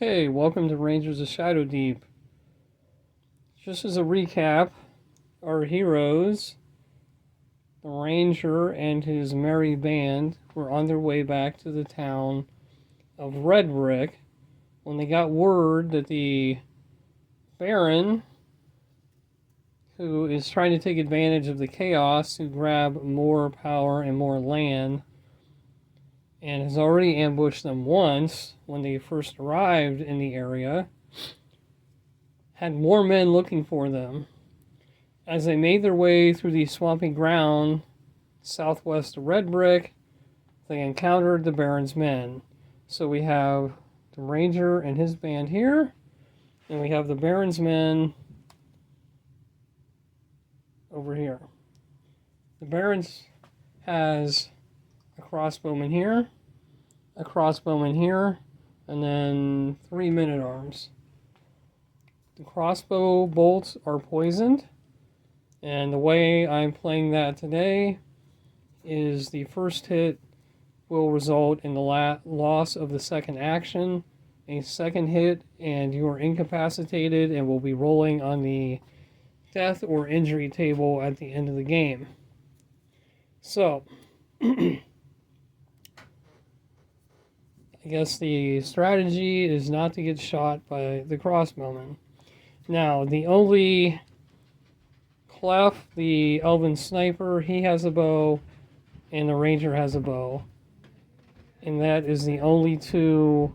Okay, welcome to Rangers of Shadowdeep. Just as a recap, our heroes, the Ranger and his merry band, were on their way back to the town of Red Brick when they got word that the Baron, who is trying to take advantage of the chaos to grab more power and more land, and has already ambushed them once when they first arrived in the area, had more men looking for them. As they made their way through the swampy ground southwest of Red Brick, they encountered the Baron's men. So we have the Ranger and his band here, and we have the Baron's men over here. The Baron's has a crossbowman here, a crossbowman here, and then 3 men-at-arms. The crossbow bolts are poisoned, and the way I'm playing that today is the first hit will result in the loss of the second action. A second hit and you are incapacitated and will be rolling on the death or injury table at the end of the game. So, I guess the strategy is not to get shot by the crossbowman. Now, the only Clef, the elven sniper, he has a bow, and the ranger has a bow. And that is the only two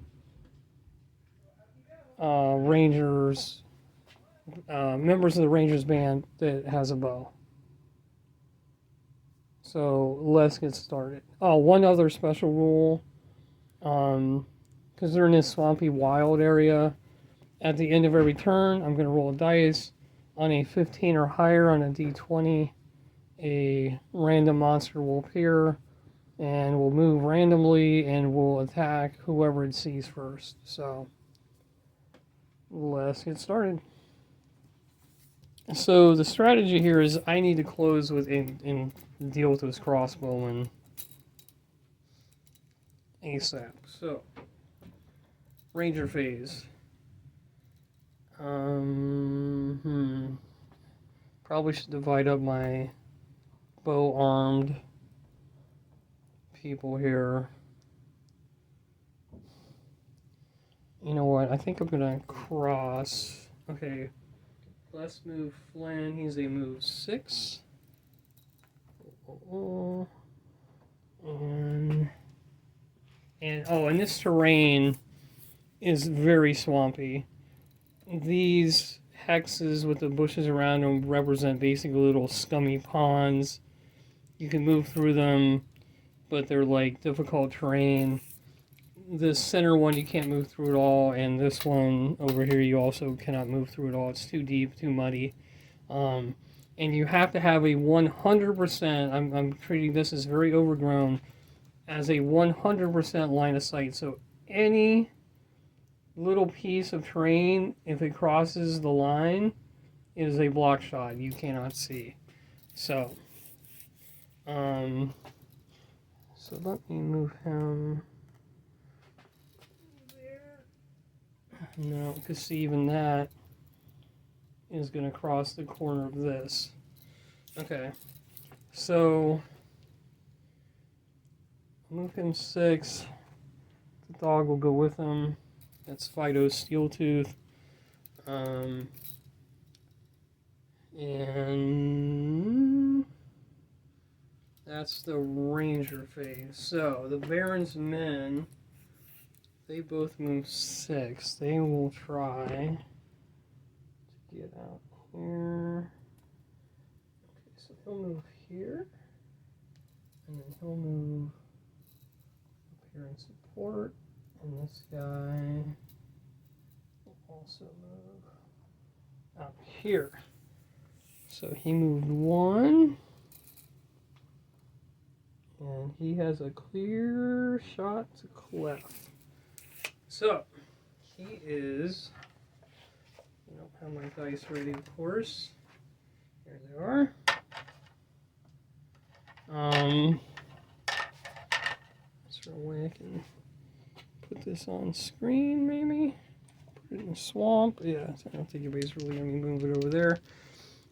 rangers, members of the Rangers band that has a bow. So let's get started. Oh, one other special rule. Because they're in this swampy wild area, at the end of every turn, I'm going to roll a dice. On a 15 or higher on a d20, a random monster will appear and will move randomly and will attack whoever it sees first. So, let's get started. So, the strategy here is I need to close with and deal with this crossbowman ASAP. So, Ranger phase. Probably should divide up my bow-armed people here. You know what? I think I'm gonna cross. Okay, let's move Flynn. He's a move 6. And this terrain is very swampy. These hexes with the bushes around them represent basically little scummy ponds. You can move through them, but they're like difficult terrain. This center one you can't move through at all, and this one over here you also cannot move through at all. It's too deep, too muddy. And you have to have a 100%, I'm treating this as very overgrown, as a 100% line of sight. So any little piece of terrain, if it crosses the line, is a block shot. You cannot see. So let me move him there. No, because see, even that is going to cross the corner of this. Okay, so move him 6. The dog will go with him. That's Fido's Steeltooth. And that's the Ranger phase. So, the Baron's men, they both move 6. They will try to get out here. Okay, so he'll move here. And then he'll move up here in support. And this guy will also move out here. So he moved 1. And he has a clear shot to Clef. So, he is... I don't have my dice ready, of course. Here they are. Is there a way I can put this on screen, maybe? in the swamp. Yeah, so I don't think anybody's really going to move it over there.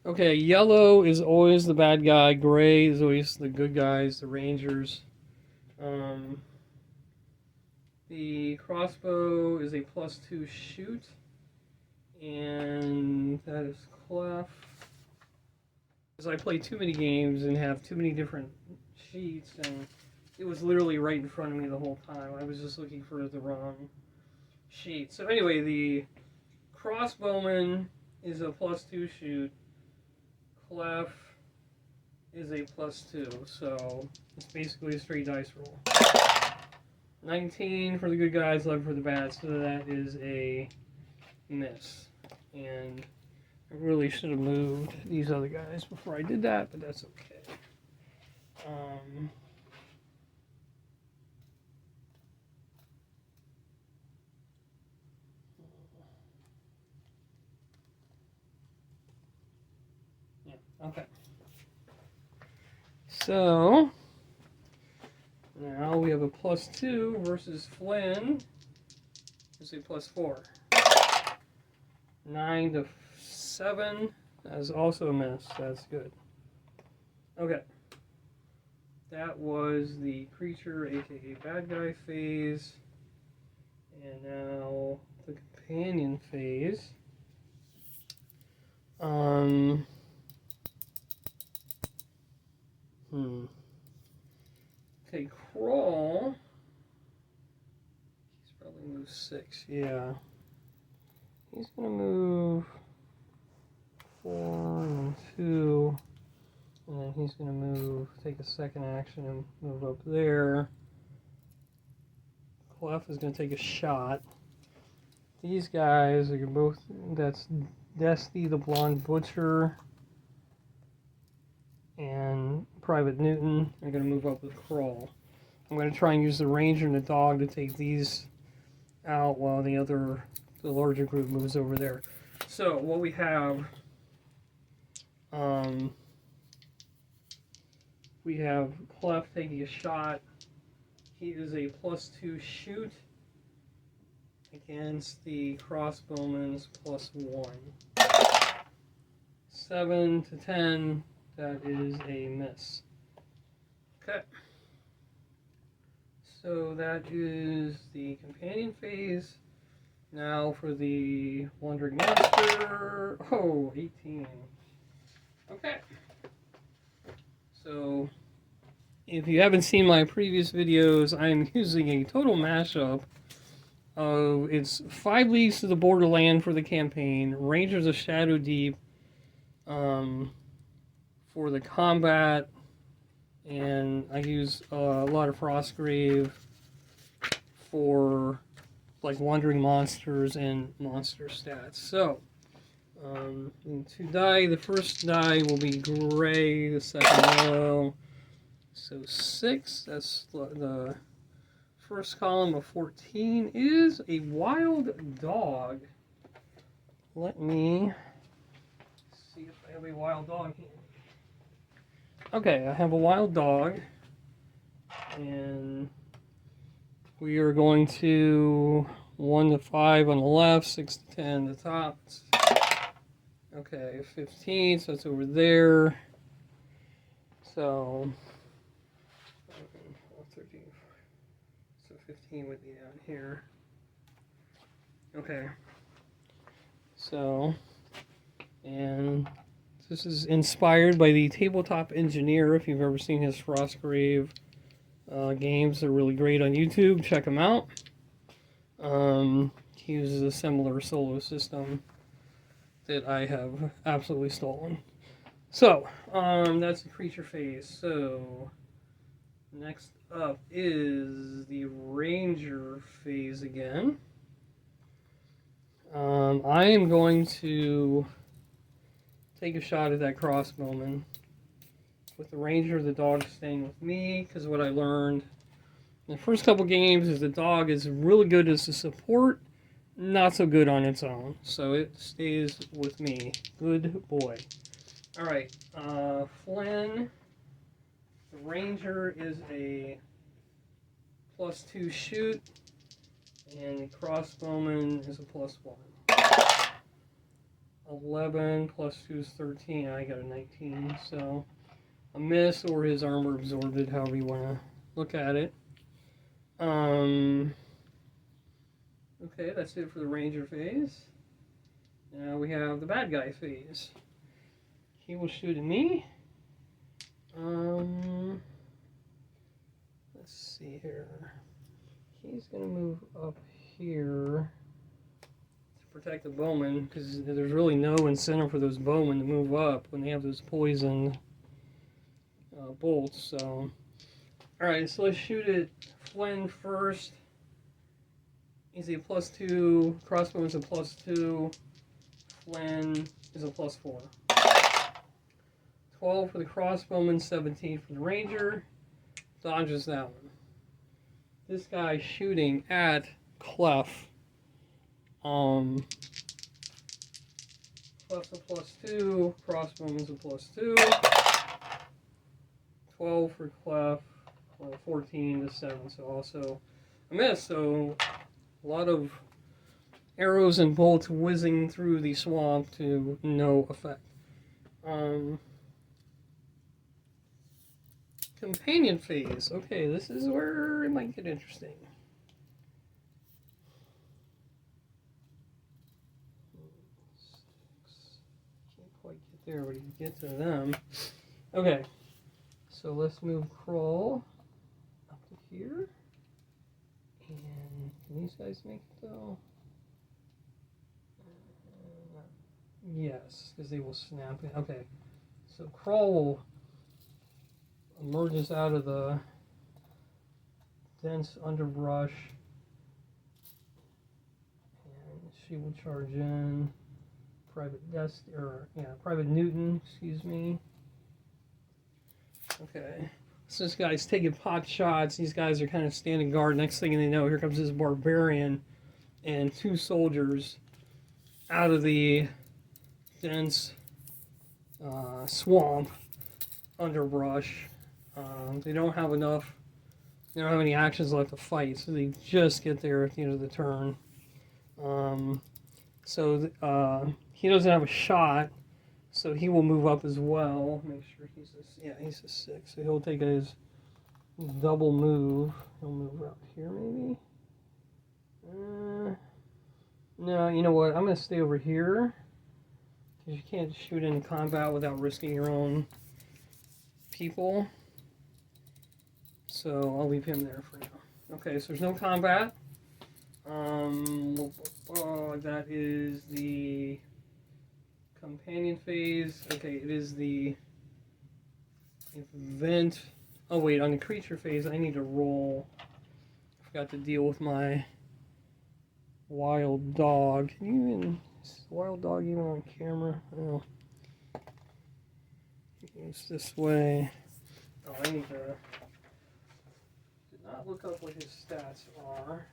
Okay, yellow is always the bad guy. Gray is always the good guys, the Rangers. The crossbow is a +2 shoot. And that is Clef. Because I play too many games and have too many different sheets, and it was literally right in front of me the whole time. I was just looking for the wrong sheet. So anyway, the crossbowman is a +2 shoot. Clef is a +2, so it's basically a straight dice roll. 19 for the good guys, 11 for the bad, so that is a miss. And I really should have moved these other guys before I did that, but that's okay. Yeah, okay. So now we have a +2 versus Flynn. It's a +4. 9 to 7. That is also a miss. That's good. Okay. That was the creature, aka bad guy phase. And now the companion phase. Okay, Crawl. He's probably moved 6. Yeah. He's gonna move 4 and 2. And then he's going to move, take a second action and move up there. Clef is going to take a shot. These guys are both, that's Dusty the Blonde Butcher and Private Newton are going to move up with Crawl. I'm going to try and use the Ranger and the Dog to take these out while the larger group moves over there. So what we have, we have Clef taking a shot. He is a +2 shoot against the crossbowman's +1. 7 to 10, that is a miss. Okay. So that is the companion phase. Now for the Wandering Monster. Oh, 18. Okay. So, if you haven't seen my previous videos, I'm using a total mashup of, it's 5 Leagues to the Borderland for the campaign, Rangers of Shadowdeep for the combat, and I use a lot of Frostgrave for like Wandering Monsters and monster stats. So, 2 die. The first die will be gray, the second yellow. So 6, that's the first column of 14, is a wild dog. Let me see if I have a wild dog here. Okay, I have a wild dog, and we are going to 1 to 5 on the left, 6 to 10 at the top. Okay, 15, so it's over there. So 13, so 15 would be down here. Okay. So, and this is inspired by the Tabletop Engineer. If you've ever seen his Frostgrave games, they're really great on YouTube. Check them out. He uses a similar solo system that I have absolutely stolen. So, that's the creature phase. So, next up is the Ranger phase again. I am going to take a shot at that crossbowman with the Ranger, the dog staying with me, because what I learned in the first couple games is the dog is really good as a support, not so good on its own. So it stays with me. Good boy. Alright, Flynn, the Ranger is a +2 shoot, And the crossbowman is a +1. 11 plus 2 is 13. I got a 19. So a miss, or his armor absorbed it, however you want to look at it. Okay, that's it for the Ranger phase. Now we have the bad guy phase. He will shoot at me. Let's see here. He's going to move up here to protect the bowman, because there's really no incentive for those bowmen to move up when they have those poison bolts. So, alright, so let's shoot at Flynn first. He's a +2, crossbow's a +2, Flynn is a +4. 12 for the crossbowman, 17 for the ranger. Dodges that one. This guy's shooting at Clef. Clef's a +2, crossbowman's a +2. 12 for Clef, 14 to 7, so also a miss. So a lot of arrows and bolts whizzing through the swamp to no effect. Companion phase. Okay, this is where it might get interesting. Can't quite get there, but you can get to them. Okay, so let's move Crawl up to here. And can these guys make it though? Yes, because they will snap it. Okay, so Crawl emerges out of the dense underbrush, and she will charge in. Private Newton, excuse me. Okay, so this guy's taking pot shots. These guys are kind of standing guard. Next thing they know, here comes this barbarian and 2 soldiers out of the dense swamp underbrush. They don't have enough. They don't have any actions left to fight, so they just get there at the end of the turn. He doesn't have a shot, so he will move up as well. Make sure he's a 6. So he'll take his double move. He'll move out here maybe. No, you know what? I'm gonna stay over here because you can't shoot in combat without risking your own people. So I'll leave him there for now. Okay, so there's no combat. That is the companion phase. Okay, it is the event. Oh wait, on the creature phase, I need to roll. I forgot to deal with my wild dog. Can you even is wild dog even on camera? Oh, it's this way. Oh, I need to. Did not look up what his stats are.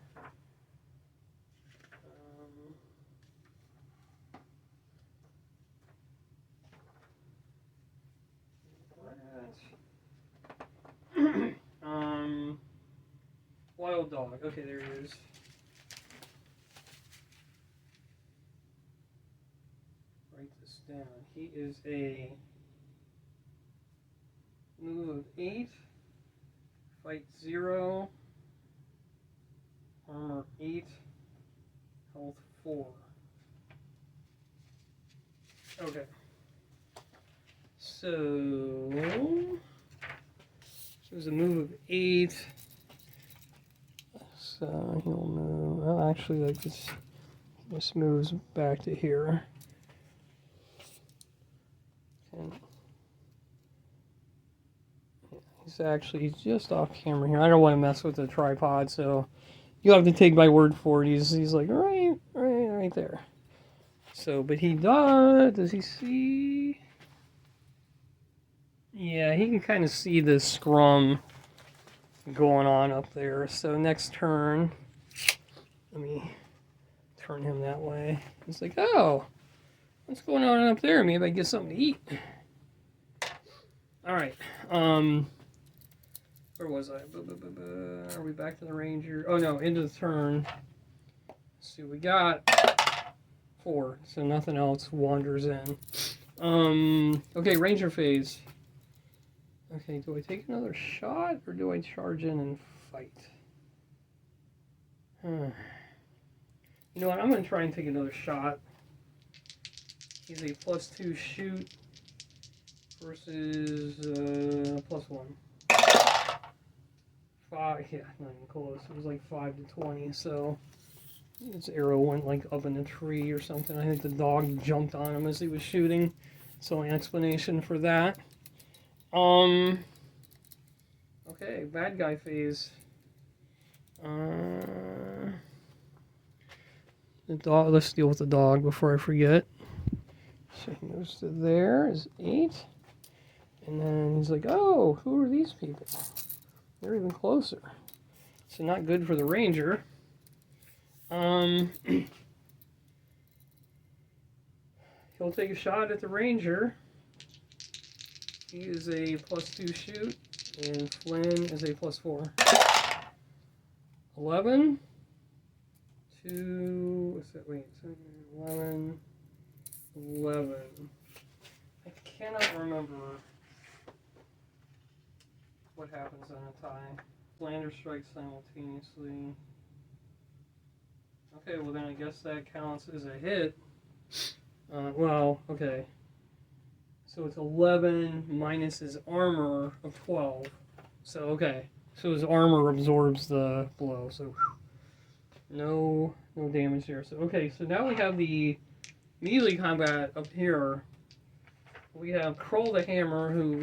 Wild dog. Okay, there he is. Write this down. He is a move of 8, fight 0, armor 8, health 4. Okay. So it was a move of 8. So he'll move. Well, actually, like this moves back to here. And he's just off camera here. I don't want to mess with the tripod, so you'll have to take my word for it. He's like right there. So, but he does. Does he see? Yeah, he can kind of see the scrum going on up there. So next turn, let me turn him that way. He's like, oh, what's going on up there? Maybe I get something to eat. All right. Where was I? Are we back to the ranger? Oh no, end of the turn. Let's see what we got. 4, so nothing else wanders in. Okay, Ranger phase. Okay, do I take another shot or do I charge in and fight? You know what? I'm going to try and take another shot. He's a +2 shoot versus +1. 5, yeah, not even close. It was like 5 to 20, so his arrow went like up in a tree or something. I think the dog jumped on him as he was shooting. That's the only explanation for that. Okay, bad guy phase. The dog. Let's deal with the dog before I forget. So he goes to there is 8, and then he's like, "Oh, who are these people? They're even closer." So not good for the ranger. He'll take a shot at the ranger. He is a +2 shoot, and Flynn is a +4. 11 to, what's that, wait, 11, 11. I cannot remember what happens on a tie. Lander strikes simultaneously. Okay, well then I guess that counts as a hit. Well, okay. So it's 11 minus his armor of 12. So, okay. So his armor absorbs the blow. So, no damage there. So, okay. So now we have the melee combat up here. We have Kroll the Hammer, who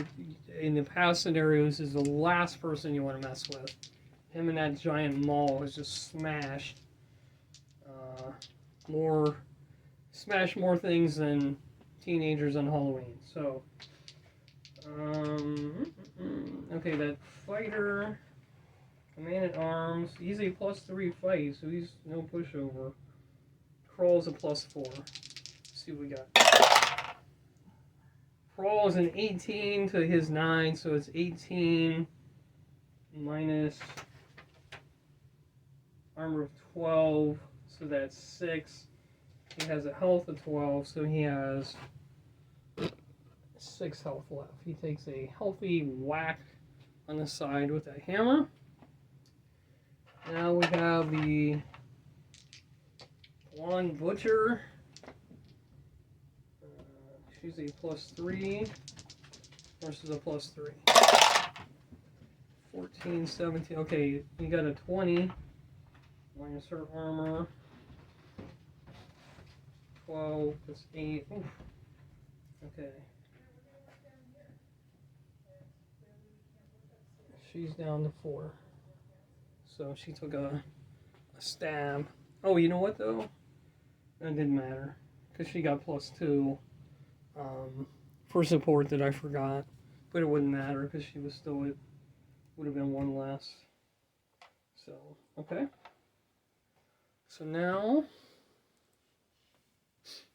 in the past scenarios is the last person you want to mess with. Him and that giant maul is just smashed. Smash more things than teenagers on Halloween. So, okay, that fighter, man at arms, he's a +3 fight, so he's no pushover. Kroll's a +4. Let's see what we got. Kroll is an 18 to his 9, so it's 18 minus armor of 12, so that's 6. He has a health of 12, so he has 6 health left. He takes a healthy whack on the side with that hammer. Now we have the blonde butcher. She's a +3 versus a +3. 14, 17. Okay, you got a 20 minus her armor. 12 plus 8. Oof. Okay. She's down to 4. So she took a stab. Oh, you know what though? That didn't matter. Because she got +2 for support that I forgot. But it wouldn't matter because she was still, it would have been 1 less. So, okay. So now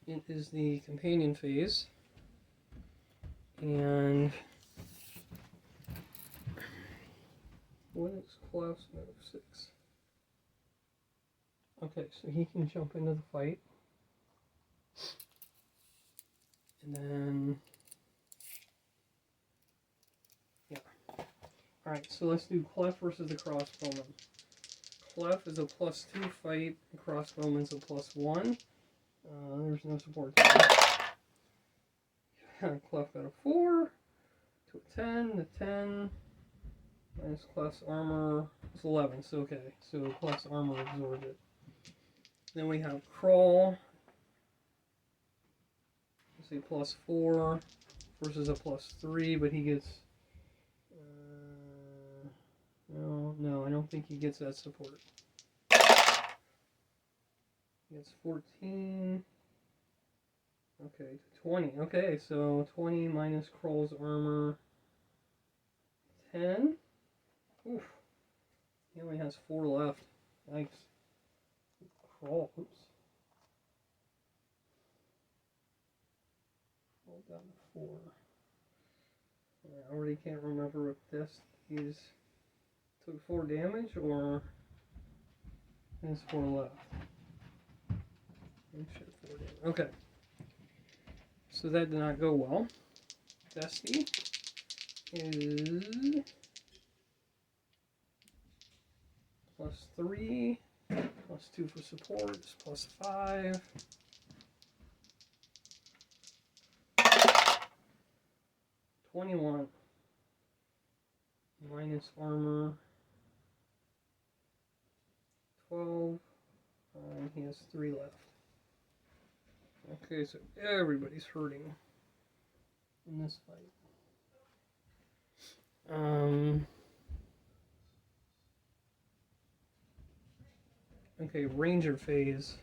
it is the companion phase. And what is Clef's move? 6. Okay, so he can jump into the fight. And then, yeah. Alright, so let's do Clef versus the crossbowman. Clef is a +2 fight, and crossbowman's a +1. There's no support there. Clef got a 4 to a 10, the 10. Minus Clef's armor is 11, so okay. So Clef's armor absorbed it. Then we have Kroll. It's a +4 versus a +3, but he gets... No, I don't think he gets that support. He gets 14. Okay, 20. Okay, so 20 minus Kroll's armor. 10. Oof. He only has 4 left. Yikes. Kroll. Oops. Roll down to 4. I already can't remember if this is took 4 damage or has 4 left. Okay. So that did not go well. Dusty is +3, +2 for support, is +5. 21. Minus armor. 12. And he has 3 left. Okay, so everybody's hurting in this fight. Okay, Ranger phase.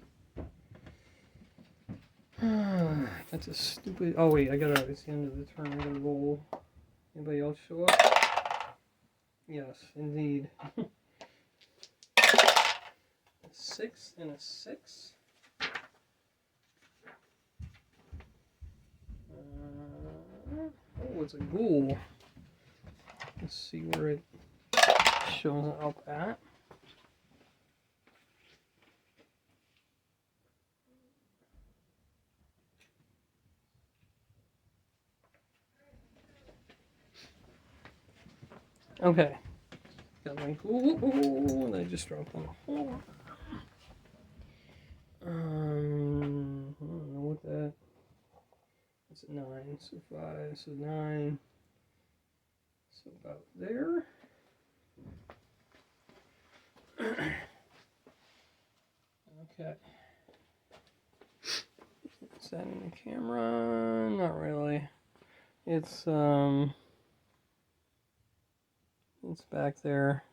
That's a stupid. Oh wait, it's the end of the turn. I gotta roll. Anybody else show up? Yes, indeed. 6 and a 6. Oh, it's a ghoul. Let's see where it shows up at. Okay. Got my ghoul. And I just dropped on the floor. I don't know what that. That's a 9, so 5, so 9. So about there. Okay. Is that in the camera? Not really. It's back there.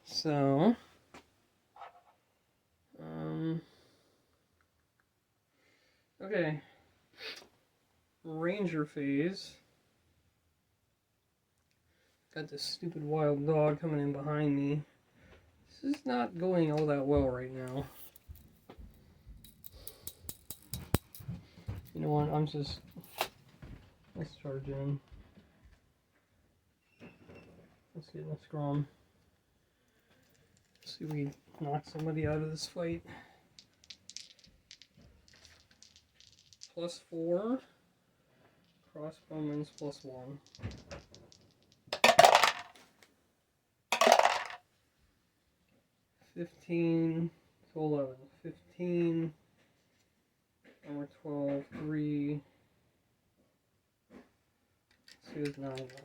So okay. Ranger phase. Got this stupid wild dog coming in behind me. This is not going all that well right now. You know what? Let's charge in. Let's get in a scrum. See if we can knock somebody out of this fight. +4. Crossbowman's +1. 15 to 11. 15. Armor 12. 3. So there's 9 left.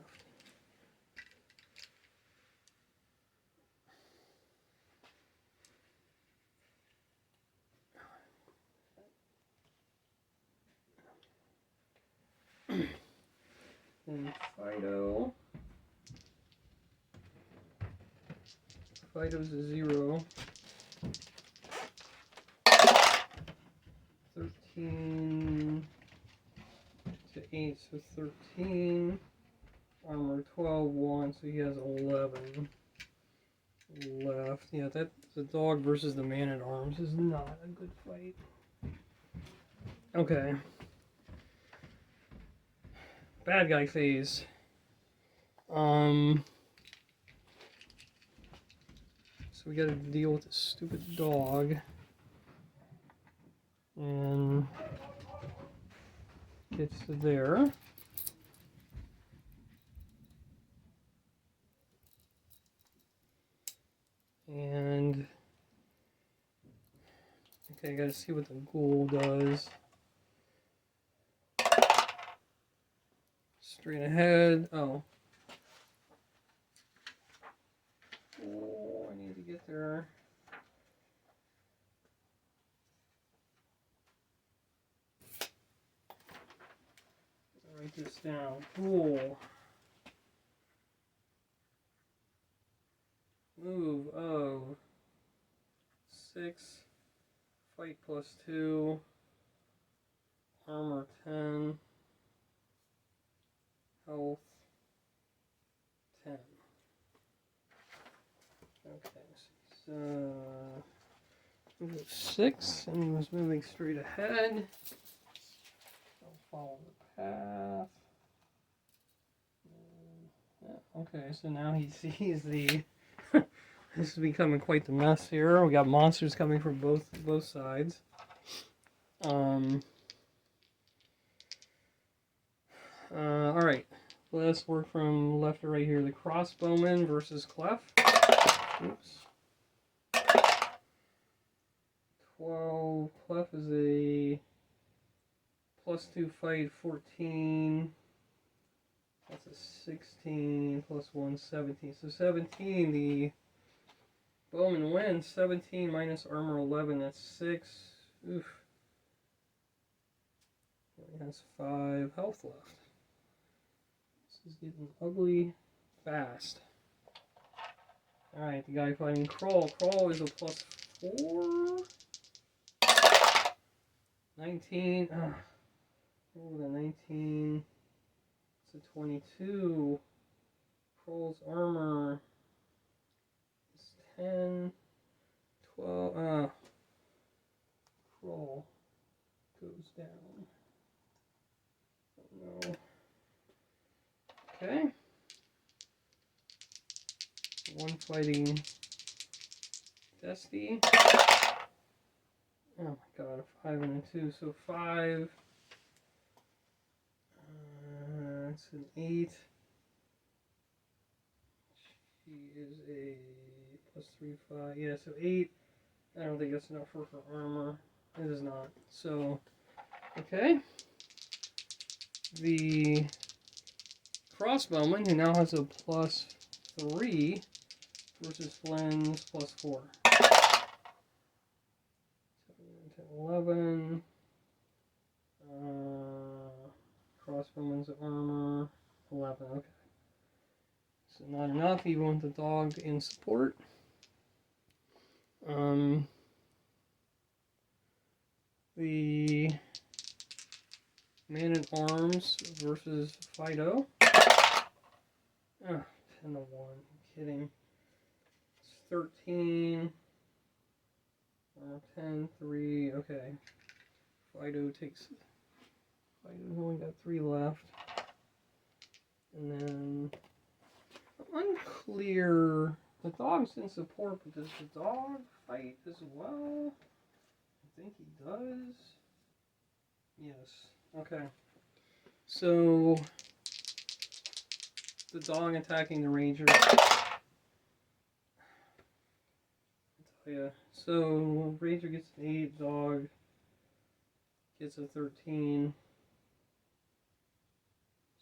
Then Fido. Fido's a 0. 13 to 8, so 13. Armor 12, 1, so he has 11 left. Yeah, the dog versus the man-at-arms is not a good fight. Okay. Bad guy phase. So we gotta deal with this stupid dog. And gets to there. And okay, I gotta see what the ghoul does. Straight ahead. Oh, I need to get there. Write this down. Ghoul. Move of 6. Fight +2. Armor 10. Health 10. Okay, so move 6, and he was moving straight ahead. I'll follow the path. Okay, so now he sees the. This is becoming quite the mess here. We got monsters coming from both sides. Alright. Let's work from left to right here. The crossbowman versus Clef. Oops. 12. Clef is a +2 fight, 14. That's a 16 plus 1, 17. So 17, the bowman wins. 17 minus armor 11, that's 6. Oof. He has 5 health left. This is getting ugly fast. Alright, the guy fighting Kroll. Kroll is a +4. 19. Roll with a 19. It's a 22. Kroll's armor is 10. 12. Kroll goes down. Oh no. Okay. One fighting Dusty. Oh my god, a 5 and a 2. So 5. It's an 8. She is a +3, 5. Yeah, so 8. I don't think that's enough for her armor. It is not. So, okay. The crossbowman, who now has a +3 versus Flynn's +4. 10, 11. Crossbowman's armor 11. Okay. So not enough, even with the dog in support. The man-at-arms versus Fido. 10 to 1. I'm kidding. It's 13. 10, 3. Okay. Fido's only got 3 left. And then I'm unclear. The dog's in support, but does the dog fight as well? I think he does. Yes. Okay. So the dog attacking the Ranger. Yeah. So Ranger gets an 8, dog gets a 13.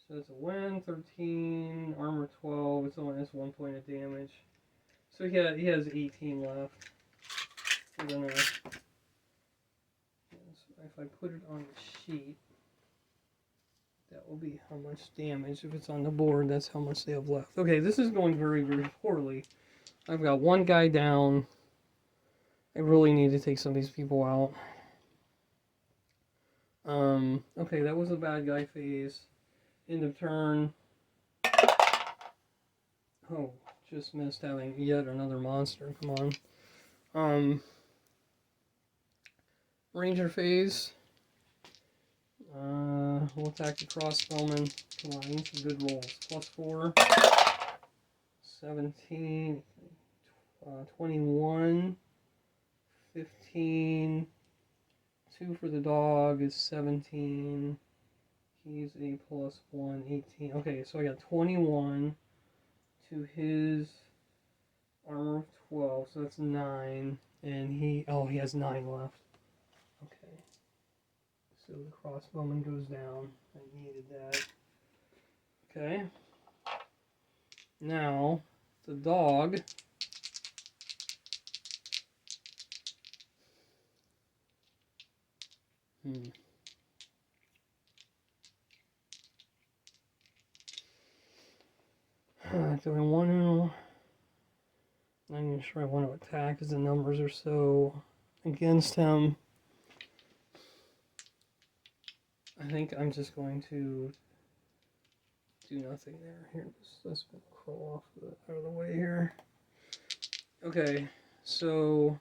So it's a win, 13, armor 12, it only has 1 point of damage. So he has 18 left. We're gonna, if I put it on the sheet, that will be how much damage. If it's on the board, that's how much they have left. Okay, this is going very, very poorly. I've got one guy down. I really need to take some of these people out. Okay, that was a bad guy phase. End of turn. Oh, just missed having yet another monster. Come on. Ranger phase. We'll attack the crossbowman. Come on, I need some good rolls. +4. 17. 21. 15. 2 for the dog is 17. He's a +1, 18. Okay, so I got 21 to his armor of 12, so that's 9. And he has 9 left. Okay. So the crossbowman goes down. I needed that. Okay. Now, the dog. Do I want to? I'm not even sure I want to attack because the numbers are so against him. I think I'm just going to do nothing there. Here, let's crawl out of the way here. Okay, so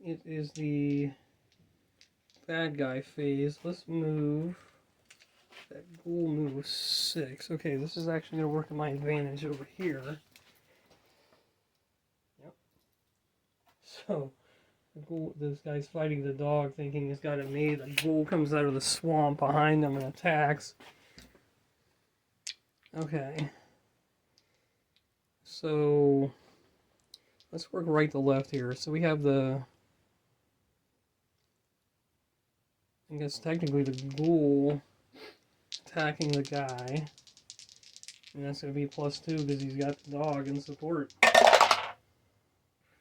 it is the bad guy phase. Let's move. That ghoul moves 6. Okay, this is actually going to work in my advantage over here. Yep. So, The ghoul, this guy's fighting the dog, thinking he's got it made. The ghoul comes out of the swamp behind him and attacks. Okay. So let's work right to left here. So we have the, I guess technically the ghoul attacking the guy. And that's going to be +2 because he's got the dog in support.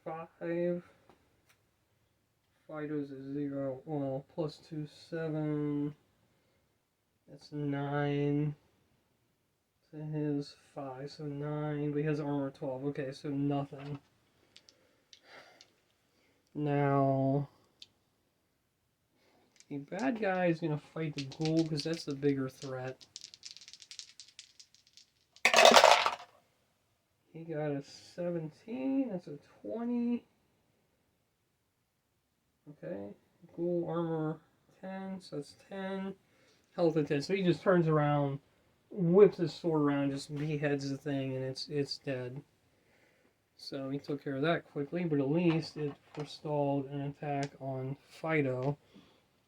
5. Fido's a 0. Well, +2, 7. That's 9. To his 5, so 9. But he has armor 12. Okay, so nothing. Now, the bad guy is going to fight the ghoul because that's the bigger threat. He got a 17. That's a 20. Okay. Ghoul armor 10. So that's 10. Health of 10. So he just turns around, whips his sword around, just beheads the thing, and it's dead. So he took care of that quickly, but at least it forestalled an attack on Fido.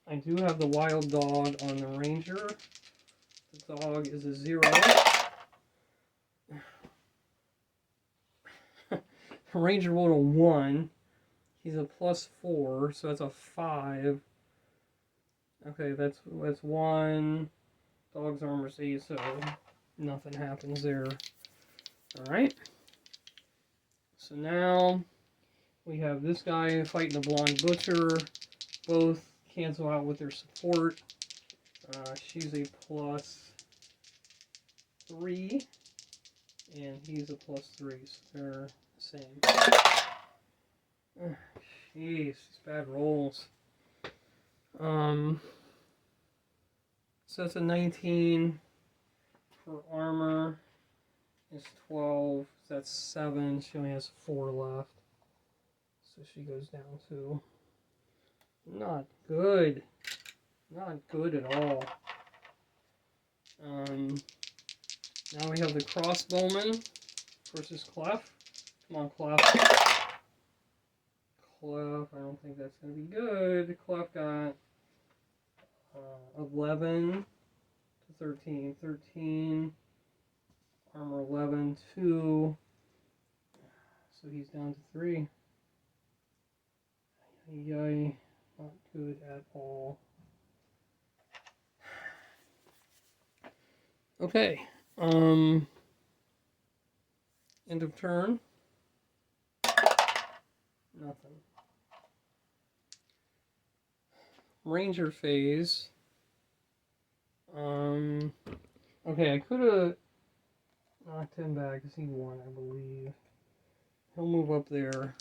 I do have the wild dog on the Ranger. The dog is a 0. Ranger rolled a 1. He's a +4, so that's a 5. Okay, that's 1. Dog's armor 8, so nothing happens there. Alright. So now we have this guy fighting the blonde butcher. Both cancel out with their support. She's a +3. And he's a +3, so they're the same. Jeez, these bad rolls. So that's a 19 for armor. Is 12. So that's 7. She only has 4 left. So she goes down to not good. Not good at all. Now we have the crossbowman versus Clef. Come on, Clef. Clef, I don't think that's going to be good. Clef got 11 to 13. 13. Armor 11, 2. So he's down to 3. Yay. Not good at all. Okay. End of turn. Nothing. Ranger phase. Okay, I could have knocked him back because he won, I believe. He'll move up there.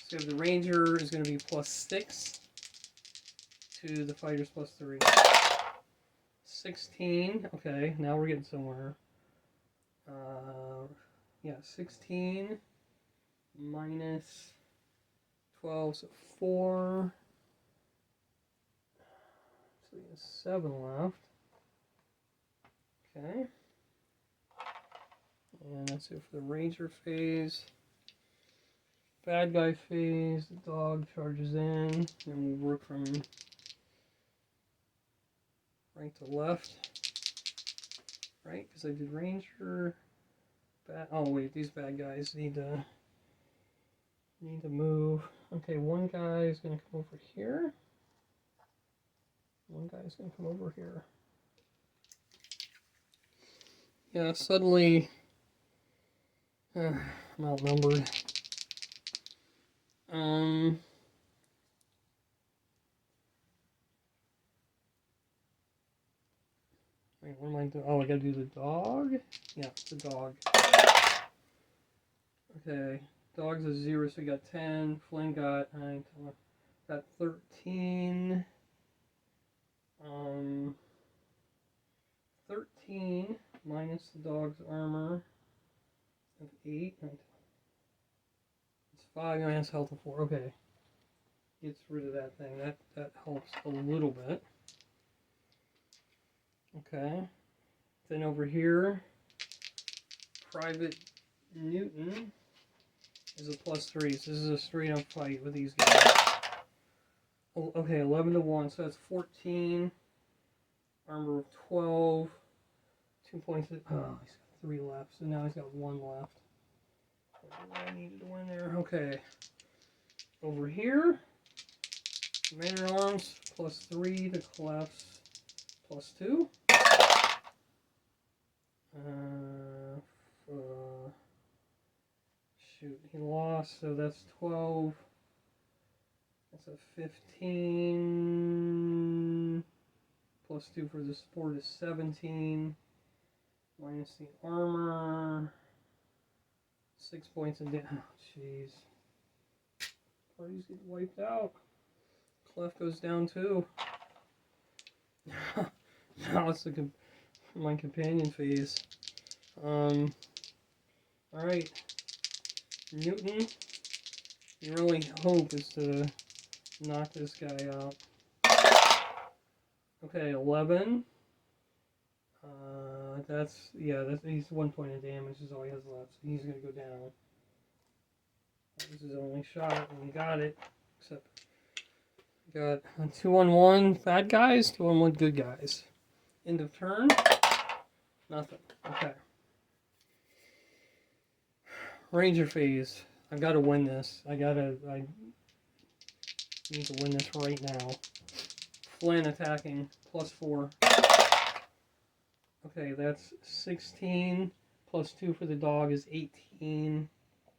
So the Ranger is going to be +6 to the fighter's +3. 16. Okay, now we're getting somewhere. Yeah, 16 minus 12, so 4. So we have 7 left. Okay. And that's it for the Ranger phase. Bad guy phase, the dog charges in, and we'll work from right to left. Right, because I did Ranger. Oh wait, these bad guys need to move. Okay, one guy is going to come over here. One guy is going to come over here. Yeah, suddenly I'm outnumbered. Wait, what am I doing? Oh, I gotta do the dog? Yeah, the dog. Okay, dog's a 0, so we got 10. Flynn got 9. Got 13. 13 minus the dog's armor of 8. It's 5 minus health of 4. Okay. Gets rid of that thing. That helps a little bit. Okay. Then over here, Private Newton is a +3. So this is a straight up fight with these guys. Oh, okay, 11 to 1. So that's 14. Armor of 12. 2 points. Oh, he's got 3 left. So now he's got 1 left. I needed to win there. Okay. Over here. Man at Arms +3 to collapse +2. Shoot, he lost, so that's 12. That's a 15. +2 for the support is 17. Minus the armor. 6 points of damage. Oh, jeez. Parties get wiped out. Clef goes down too. Now it's my companion phase. Alright. Newton. Your only hope is to knock this guy out. Okay, 11. He's 1 point of damage is all he has left, so he's gonna go down. That was his only shot, and he got it. Except, got a 2-on-1 bad guys, 2-on-1 good guys. End of turn. Nothing. Okay. Ranger phase. I've got to win this. I need to win this right now. Flynn attacking +4. Okay, that's 16. +2 for the dog is 18.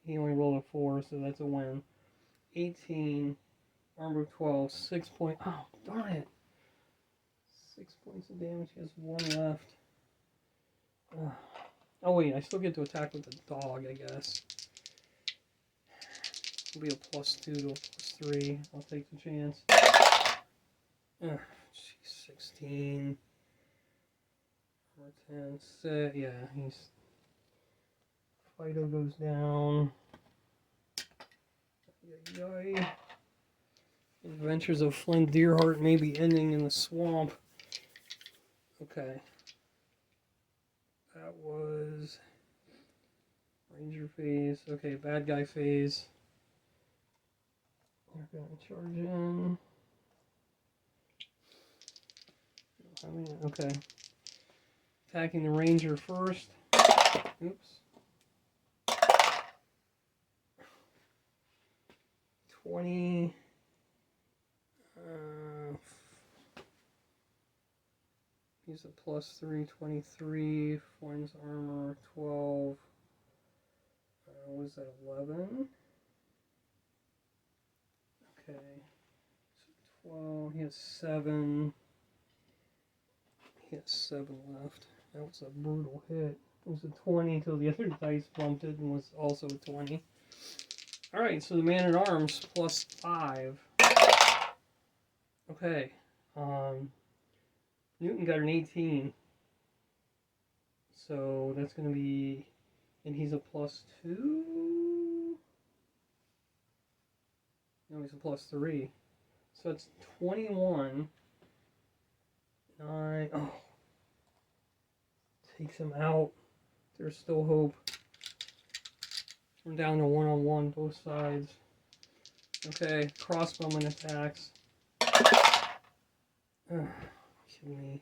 He only rolled a 4, so that's a win. 18. Armor 12. 6 point. Oh, darn it. 6 points of damage. He has 1 left. Oh, wait. I still get to attack with the dog, I guess. It'll be a +2 to a +3. I'll take the chance. Jeez, 16. 10. Yeah, Fido goes down. Yay. Adventures of Flynn Deerheart may be ending in the swamp. Okay. That was Ranger phase. Okay, bad guy phase. They're gonna charge in. Okay. Attacking the Ranger first. Oops. 20. He's a +3, 23. Flynn's armor, 12. Was that 11? Okay. So 12. He has 7. He has 7 left. That was a brutal hit. It was a 20 until the other dice bumped it and was also a 20. Alright, so the man at arms +5. Okay. Newton got an 18. So that's going to be. And he's a +2? No, he's a +3. So it's 21. 9. Oh. Takes him out. There's still hope. We're down to 1-on-1 both sides. Okay, crossbowman attacks. Kill me.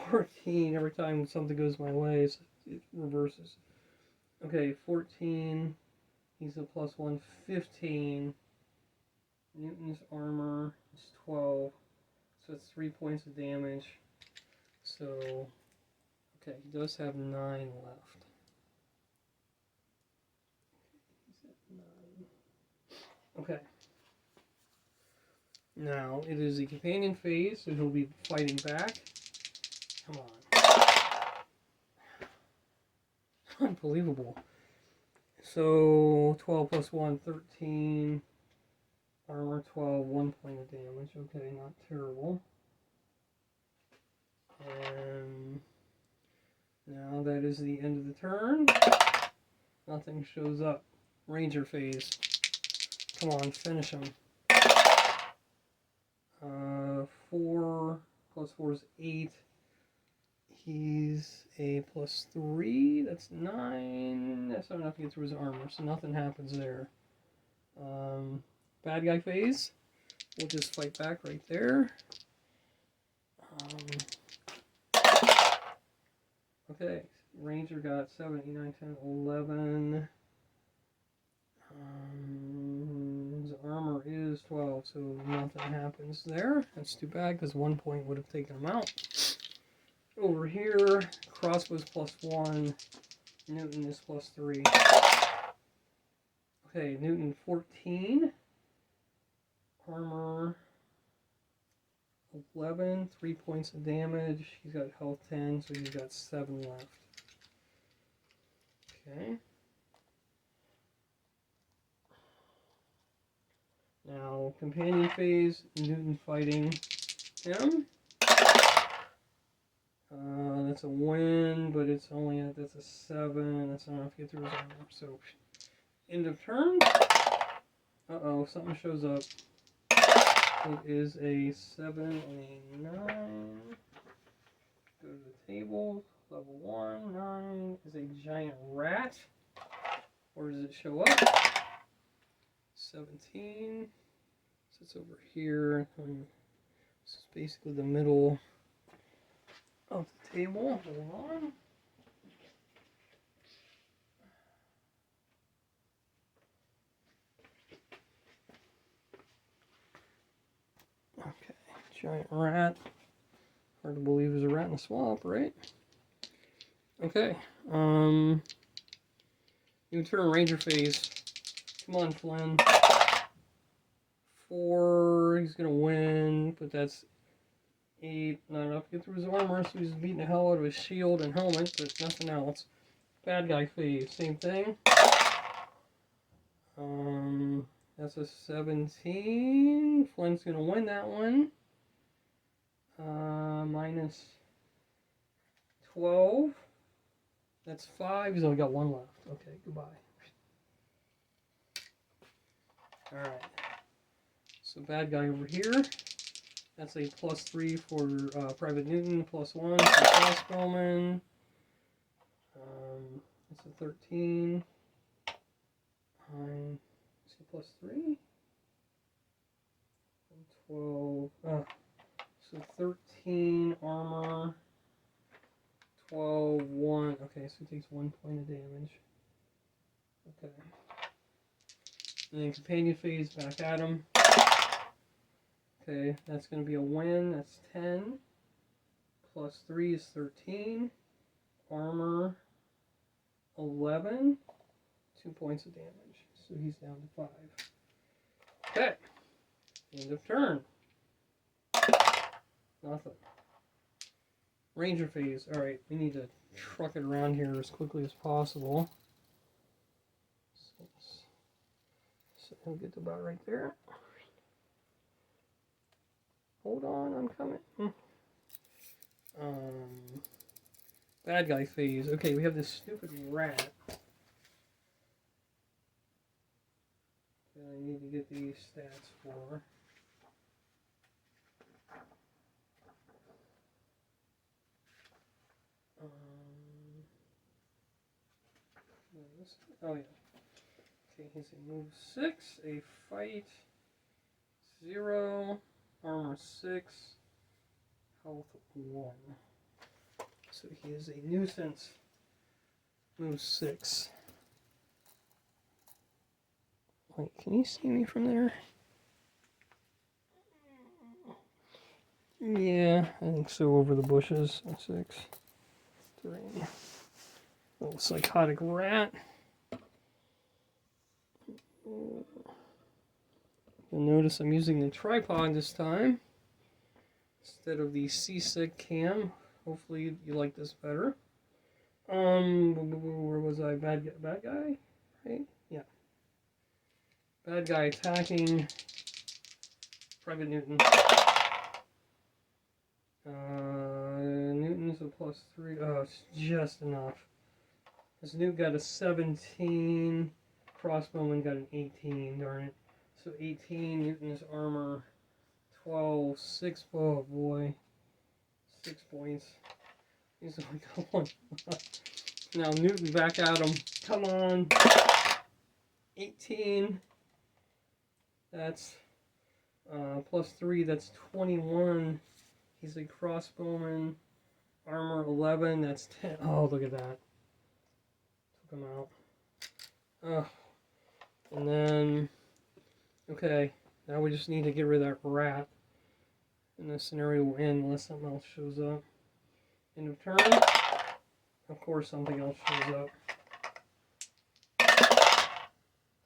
14. Every time something goes my way, it reverses. Okay, 14. He's a +1. 15. Newton's armor is 12. So it's 3 points of damage. So, okay, he does have 9 left. He's at 9. Okay. Now, it is the companion phase, so he'll be fighting back. Come on. Unbelievable. So, 12 + 1, 13. Armor 12, 1 point of damage. Okay, not terrible. And now that is the end of the turn. Nothing shows up. Ranger phase. Come on, finish him. 4 + 4 is 8. He's a +3. That's 9. That's not enough to get through his armor, so nothing happens there. Bad guy phase. We'll just fight back right there. Okay, Ranger got 7, 8, 9, 10, 11. His armor is 12, so nothing happens there. That's too bad, because 1 point would have taken him out. Over here, crossbow's +1. Newton is +3. Okay, Newton 14. Armor 11. 3 points of damage. He's got health 10, so he's got 7 left. Okay. Now, companion phase, Newton fighting him. That's a win, but it's only that's a 7. That's not enough to get through his armor. So, end of turn. Uh-oh, something shows up. It is a 7 and a 9. Go to the table. Level 1, 9 is a giant rat. Where does it show up? 17. Sits over here. This is basically the middle of the table. Hold on. Okay, giant rat. Hard to believe there's a rat in the swamp, right? Okay. New turn, Ranger phase. Come on, Flynn. 4. He's gonna win, but that's 8. Not enough to get through his armor, so he's beating the hell out of his shield and helmet, but nothing else. Bad guy phase, same thing. That's a 17. Flynn's gonna win that one. Minus 12. That's 5. He's only got 1 left. Okay, goodbye. Alright. So bad guy over here. That's a +3 for Private Newton, +1 for Crossbowman. That's a 13. Is it +3? 12. So 13 armor. 12, 1. Okay, so it takes 1 point of damage. Okay. And then companion phase back at him. Okay, that's going to be a win. That's 10. +3 is 13. Armor 11. 2 points of damage. So he's down to 5. Okay. End of turn. Nothing. Ranger phase. Alright, we need to truck it around here as quickly as possible. So he'll get to about right there. Hold on, I'm coming. Bad guy phase. Okay, we have this stupid rat. That I need to get these stats for. Oh yeah. Okay, he's a move 6, a fight 0, armor 6, health 1. So he is a nuisance. Move 6. Wait, can you see me from there? Yeah, I think so, over the bushes. 6, 3. Little psychotic rat. You'll notice I'm using the tripod this time instead of the seasick cam. Hopefully you like this better. Where was I? Bad guy? Right? Yeah. Bad guy attacking Private Newton. Newton's a +3. Oh, it's just enough. This Newt got a 17. Crossbowman got an 18, darn it. So 18, Newton's armor 12, 6, oh boy, 6 points. He's only got one left. Now Newton back at him. Come on. 18. That's plus 3. That's 21. He's a crossbowman. Armor 11. That's 10. Oh, look at that. Took him out. And then, okay, now we just need to get rid of that rat. And the scenario will end unless something else shows up. End of turn. Of course, something else shows up.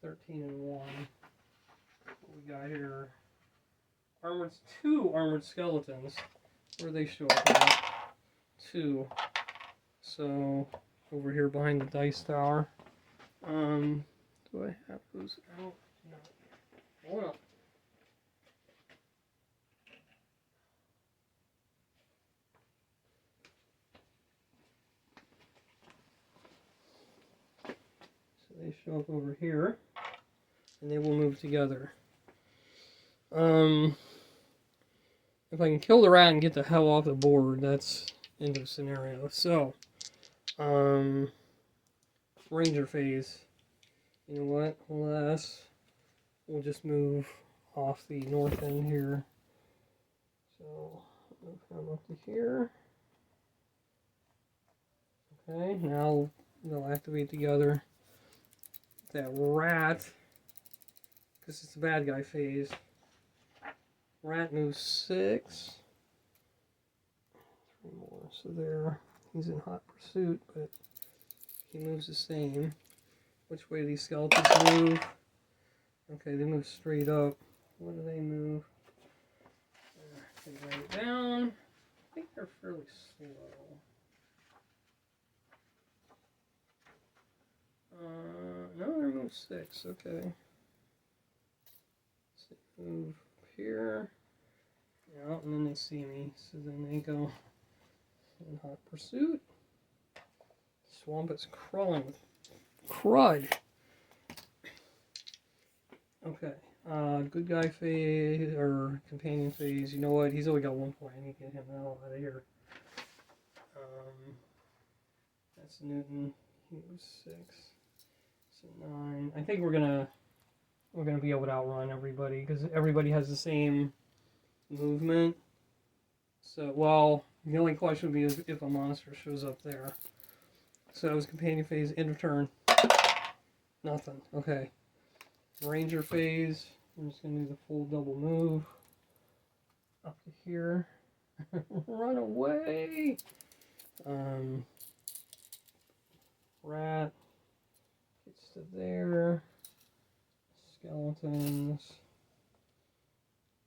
13 and 1. What we got here? Two armored skeletons. Where do they show up now? 2. So, over here behind the dice tower. Do I have those out? No. Hold on. So they show up over here, and they will move together. If I can kill the rat and get the hell off the board, that's end of scenario. So, Ranger phase. You know what? We'll just move off the north end here. So, move him up to here. Okay, now they'll activate together. That rat, because it's the bad guy phase. Rat moves 6. 3 more, so there. He's in hot pursuit, but he moves the same. Which way do these skeletons move? Okay, they move straight up. What do they move? They write it down. I think they're fairly slow. No, they move 6. Okay. So they move up here. Yeah, and then they see me. So then they go in hot pursuit. Swamp is crawling with crud. Okay. Good guy phase, or companion phase. You know what? He's only got 1 point. I need to get him the hell out of here. That's Newton. He was 6. So 9. I think we're gonna be able to outrun everybody because everybody has the same movement. So, well, the only question would be if a monster shows up there. So that was companion phase. End of turn. Nothing. Okay. Ranger phase. I'm just gonna do the full double move up to here. Run away. Rat gets to there. Skeletons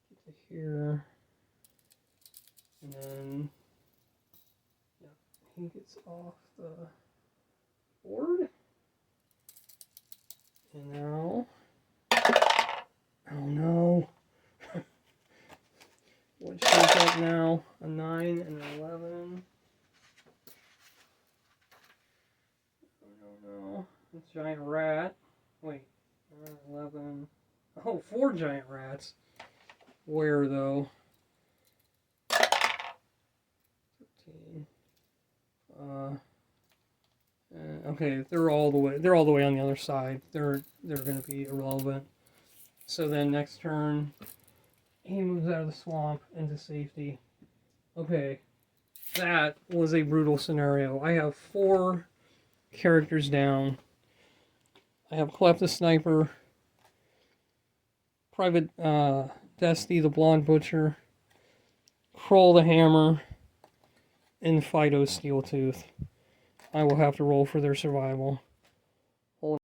get to here, and then yeah, he gets off the board. And now, oh no, what shows up now? A 9 and an 11. No, it's giant rat. Wait, 11. Oh, 4 giant rats. Where though? 13. Okay, they're all the way on the other side. They're going to be irrelevant. So then next turn, he moves out of the swamp into safety. Okay, that was a brutal scenario. I have 4 characters down. I have Clef the Sniper, Private Dusty the Blonde Butcher, Kroll the Hammer, and Fido Steeltooth. I will have to roll for their survival. Hold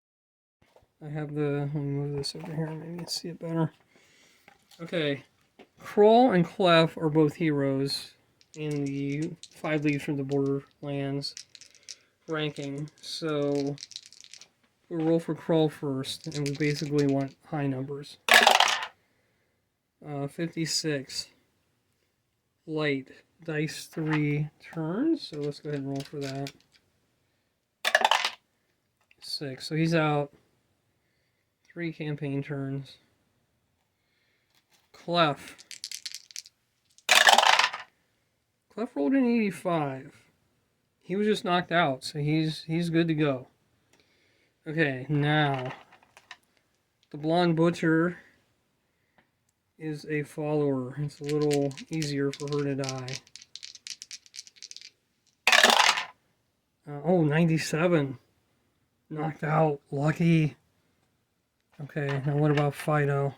on. I have let me move this over here, maybe you can see it better. Okay, Kroll and Clef are both heroes in the 5 Leagues from the Borderlands ranking, so we'll roll for Kroll first, and we basically want high numbers. 56. Light. Dice 3 turns, so let's go ahead and roll for that. 6. So he's out 3 campaign turns. Clef rolled an 85. He was just knocked out, so he's good to go. Okay, now the blonde butcher is a follower. It's a little easier for her to die. 97. Knocked out. Lucky. Okay, now what about Fido?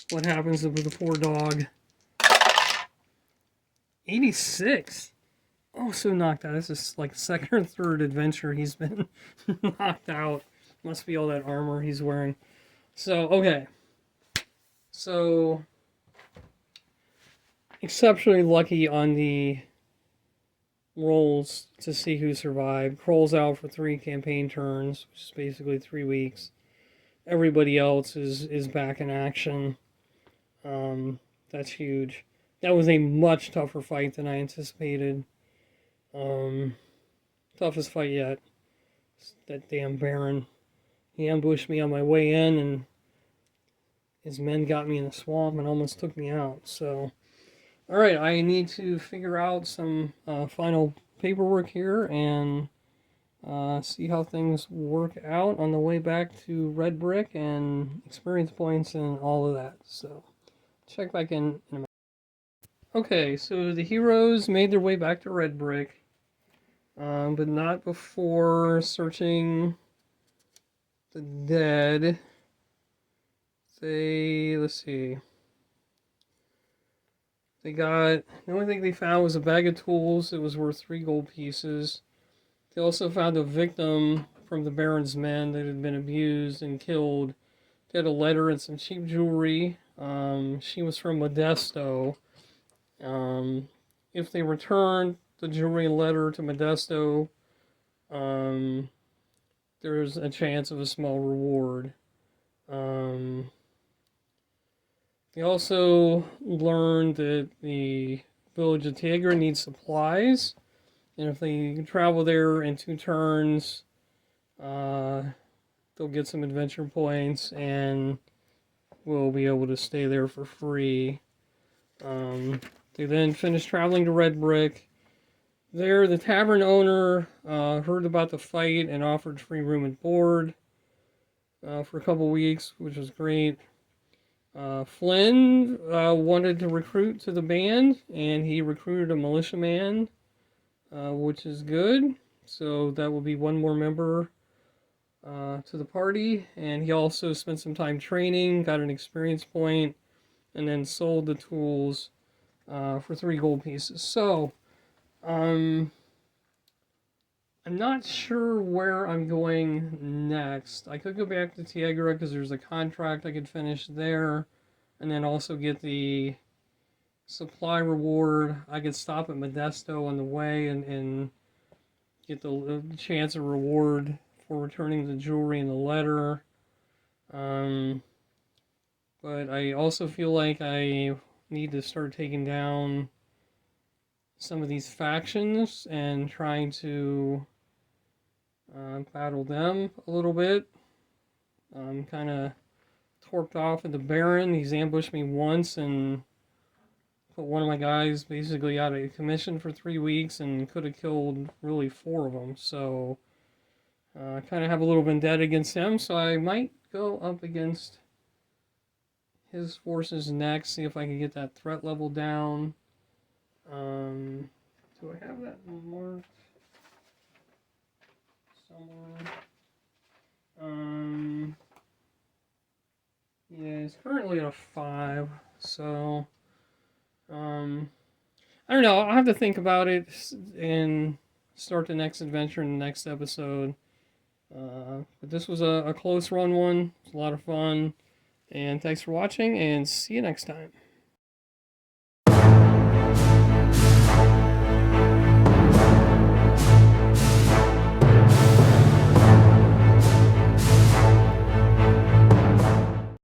What happens with the poor dog? 86. Oh, so knocked out. This is like second or third adventure he's been knocked out. Must be all that armor he's wearing. So, okay. So, exceptionally lucky on the rolls to see who survived. Kroll's out for 3 campaign turns, which is basically 3 weeks. Everybody else is back in action. That's huge. That was a much tougher fight than I anticipated. Toughest fight yet. That damn Baron. He ambushed me on my way in, and his men got me in the swamp and almost took me out. So, alright, I need to figure out some final paperwork here and see how things work out on the way back to Red Brick and experience points and all of that. So, check back in a minute. Okay, so the heroes made their way back to Red Brick, but not before searching the dead. Let's see. The only thing they found was a bag of tools that was worth 3 gold pieces. They also found a victim from the Baron's men that had been abused and killed. They had a letter and some cheap jewelry. She was from Modesto. If they returned the jewelry and letter to Modesto, there's a chance of a small reward. They also learned that the village of Tigra needs supplies, and if they travel there in 2 turns, they'll get some adventure points, and will be able to stay there for free. They then finished traveling to Red Brick. There, the tavern owner heard about the fight and offered free room and board for a couple weeks, which was great. Flynn wanted to recruit to the band, and he recruited a militiaman, which is good. So that will be 1 more member to the party. And he also spent some time training, got an experience point, and then sold the tools for 3 gold pieces. So, I'm not sure where I'm going next. I could go back to Tigra because there's a contract I could finish there, and then also get the supply reward. I could stop at Modesto on the way and get the chance of reward for returning the jewelry and the letter. But I also feel like I need to start taking down some of these factions and trying to battle them a little bit. I'm kind of torqued off at the Baron. He's ambushed me once and put one of my guys basically out of commission for 3 weeks and could have killed really 4 of them. So I kind of have a little vendetta against him. So I might go up against his forces next, see if I can get that threat level down. Do I have that marked somewhere? Yeah, it's currently at a 5, so I don't know. I'll have to think about it and start the next adventure in the next episode. But this was a close run one. It was a lot of fun. And thanks for watching, and see you next time.